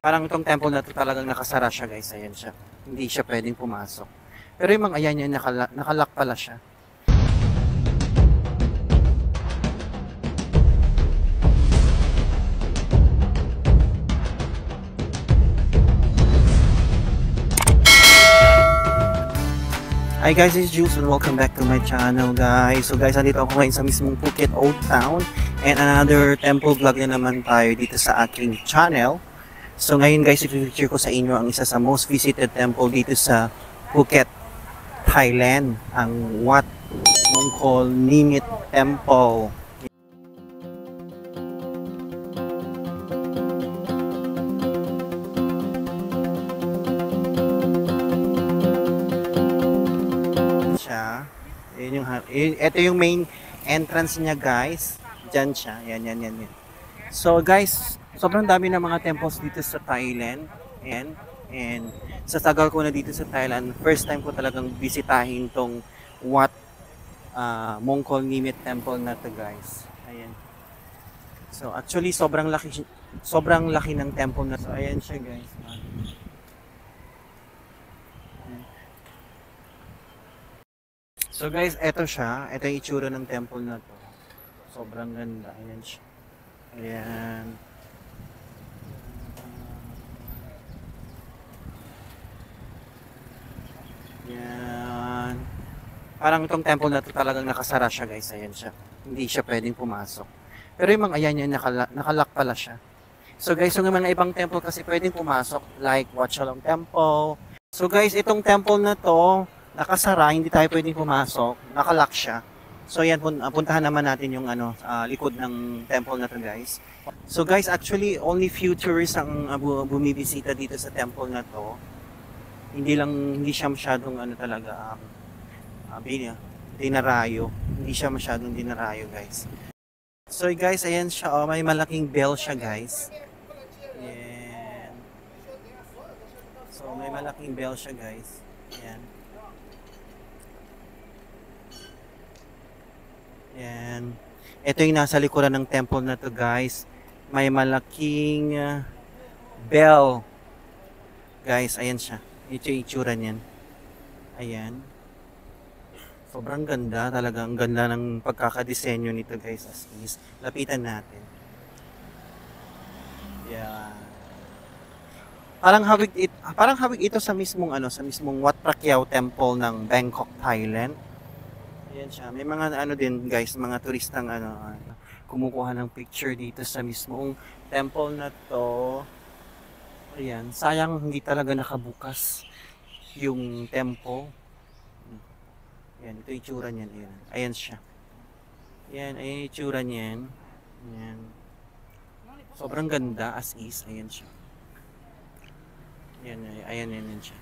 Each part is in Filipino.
Parang itong temple na to talagang nakasara siya guys. Ayan siya. Hindi siya pwedeng pumasok. Pero yung mga ayan niya, nakalock pala siya. Hi guys, it's Jules and welcome back to my channel guys. So guys, andito ako ngayon sa mismong Phuket Old Town and another temple vlog na naman tayo dito sa aking channel. So ngayon guys, i-feature ko sa inyo ang isa sa most visited temple dito sa Phuket, Thailand, ang Wat Mongkol Nimit Temple. Ito yung main entrance niya guys. Diyan siya. Yan. So guys, sobrang dami ng mga temples dito sa Thailand. And sa tagal ko na dito sa Thailand, first time ko talagang bisitahin tong Wat Mongkol Nimit Temple na to guys. Ayan. So actually sobrang laki ng temple na to. Ayan siya guys. So guys, eto siya. Ito yung itsura ng temple na to. Sobrang ganda. Ayan siya. Ayan. Ayan. Parang itong temple na to talagang nakasara siya guys. Ayan siya. Hindi siya pwedeng pumasok. Pero yung mga ayan niya, nakalock pala siya. So guys, yung mga ibang temple kasi pwedeng pumasok. Like Wat Shalom Temple. So guys, itong temple na to, nakasara, hindi tayo pwedeng pumasok, nakalock siya. So yan, puntahan naman natin yung likod ng temple na to guys. So guys, actually only few tourists ang bumibisita dito sa temple na to. Hindi siya masyadong talaga dinarayo. Hindi siya masyadong dinarayo guys. So guys, ayan siya, may malaking bell siya guys. Ayan. So may malaking bell siya guys. Ayan. Yan. Ito yung nasa likuran ng temple na to guys. May malaking bell. Guys, ayan siya. Ito yung itsura niyan. Ayan. Sobrang ganda. Talagang ganda ng pagkakadesenyo nito guys. As is. Lapitan natin. Yan. Parang hawig ito sa mismong Wat Phra Kaew Temple ng Bangkok, Thailand. Ayan siya. May mga din guys, mga turistang kumukuha ng picture dito sa mismong temple na to. Ayan. Sayang hindi talaga nakabukas yung temple. Ayan. Ito yung itsura niyan. Ayan. Ayan siya. Ayan. Ayan yung itsura niyan. Ayan. Sobrang ganda as is. Ayan siya. Ayan. Ayan siya.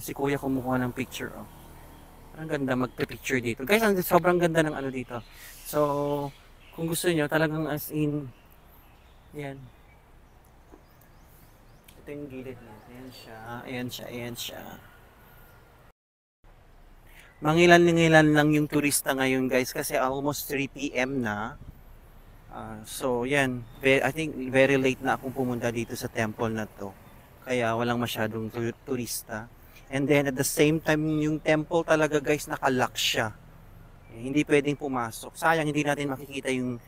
Si kuya kumukuha ng picture. Ang ganda magpa-picture dito. Guys, sobrang ganda ng dito. So, kung gusto niyo talagang as in, yan. Ito yung gilid niya. Ayan siya. Mangilan-ngilan lang yung turista ngayon guys kasi almost 3 PM na. So, yan. I think very late na akong pumunta dito sa temple na to. Kaya walang masyadong turista. And then at the same time, yung temple talaga guys, nakalock siya. Hindi pwedeng pumasok. Sayang hindi natin makikita yung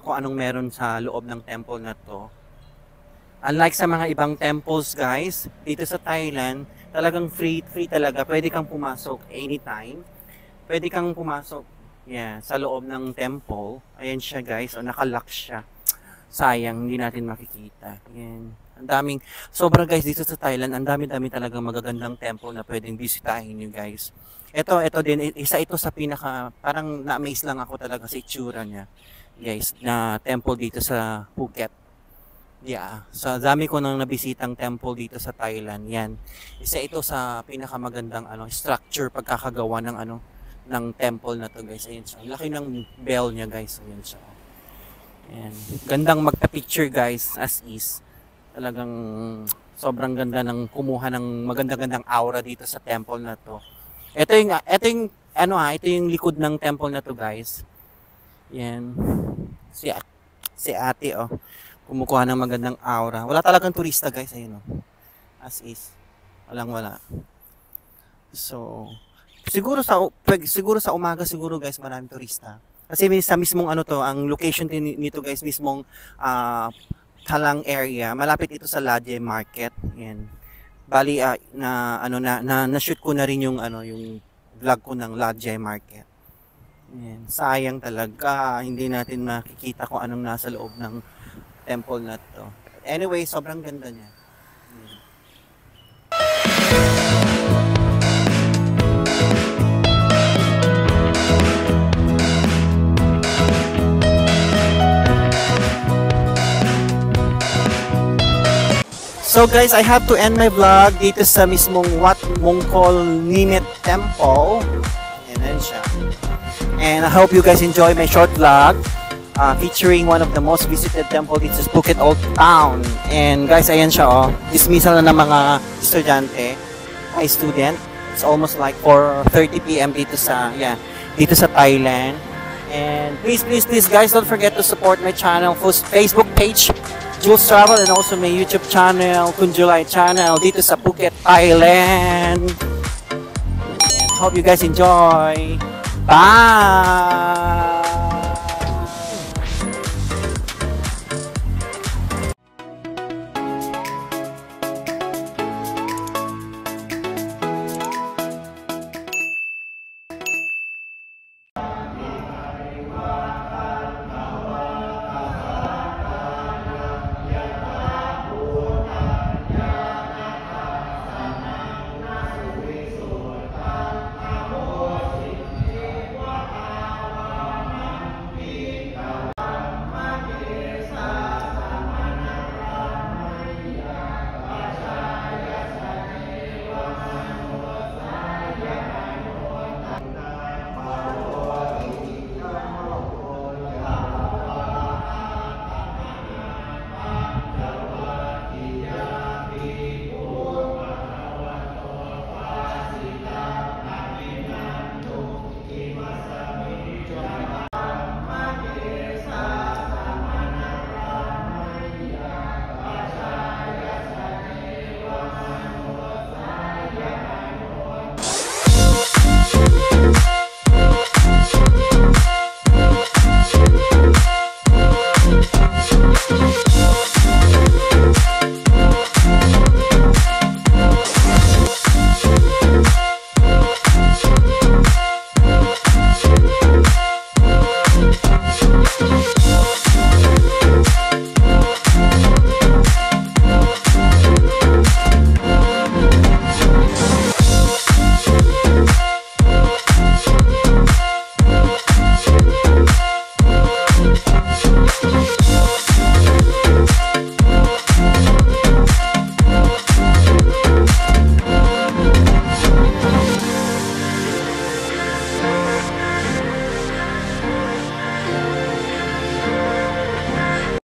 kung anong meron sa loob ng temple na to. Unlike sa mga ibang temples guys, dito sa Thailand, talagang free talaga. Pwede kang pumasok anytime. Pwede kang pumasok sa loob ng temple. Ayan siya guys, nakalock siya. Sayang, hindi natin makikita. Yan. Ang daming, sobra guys dito sa Thailand, ang dami-dami talagang magagandang temple na pwedeng bisitahin nyo guys. Ito din, isa ito sa parang na-amaze lang ako talaga sa itsura niya. Guys, na temple dito sa Phuket. Yeah, so dami ko nang nabisitang temple dito sa Thailand. Yan. Isa ito sa pinakamagandang structure pagkakagawa ng temple na to guys. Ayan siya. Laki ng bell niya guys. Ayan siya. Ayan. Gandang magpa-picture guys as is. Talagang sobrang ganda ng kumuha ng maganda-gandang aura dito sa temple na to. Ito yung ito yung likod ng temple na to, guys. Yan. Si ate, oh. Kumukuha ng magandang aura. Wala talagang turista, guys. Ayun, oh. As is. Wala. So, siguro sa umaga siguro, guys, maraming turista. Kasi sa mismong ang location din nito, guys, mismong Talang area. Malapit ito sa Ladye Market. Yan. Bali na-shoot ko na rin yung yung vlog ko ng Ladye Market. Yan. Sayang talaga hindi natin makikita kung anong nasa loob ng temple na to. Anyway, sobrang ganda niya. Yan. So guys, I have to end my vlog dito sa mismong Wat Mongkol Nimet Temple. Ayan siya. And I hope you guys enjoy my short vlog featuring one of the most visited temple dito sa Phuket Old Town. And guys, ayan siya, oh. Dismissal na ng mga estudyante, student. It's almost like 4:30 PM dito sa Thailand. And please guys, don't forget to support my channel, Facebook page, Jules Travel, and also my YouTube channel, Kunjulai channel, dito sa Phuket, Thailand. And hope you guys enjoy. Bye!